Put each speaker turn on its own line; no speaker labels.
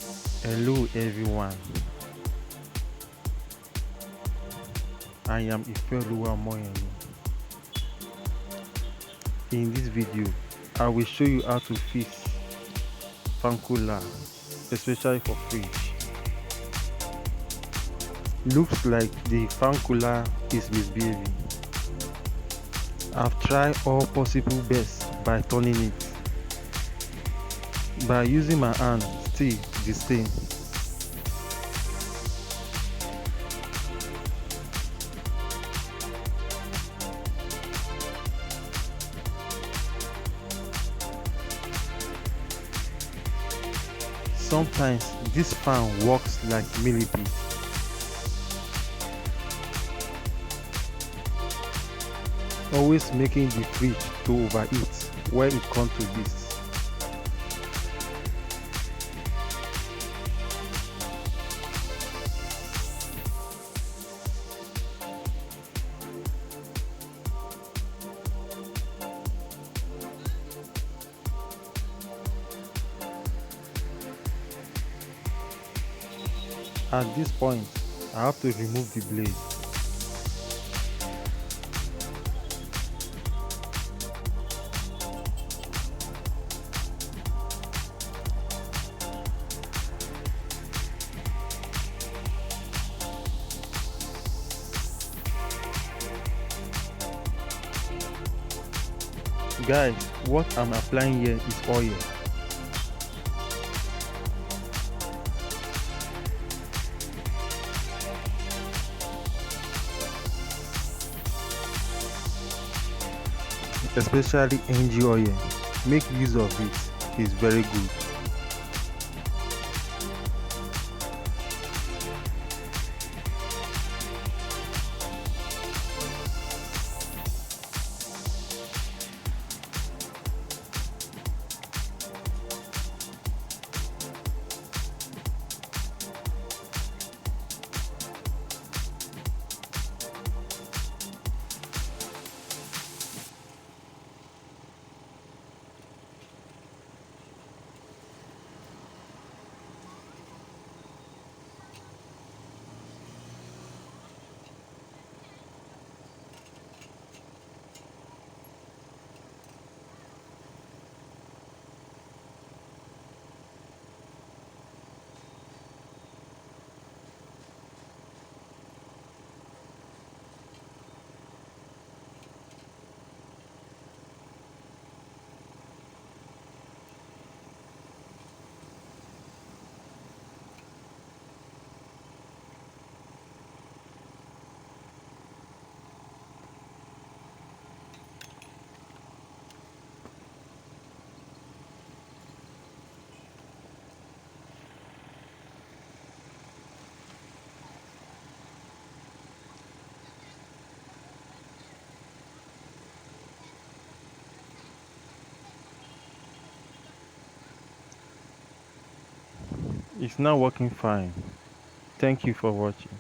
Hello everyone, I am Ifeluwa Moyeni. In this video, I will show you how to fix fan cooler, especially for fridge. Looks like the fan cooler is misbehaving. I've tried all possible best by turning it. By using my hand, still the same. Sometimes this fan works like millipede. Always making the fridge to overheat when it comes to this. At this point, I have to remove the blade. Guys, what I'm applying here is oil. Especially NG oil. Make use of it, it's very good. It's now working fine. Thank you for watching.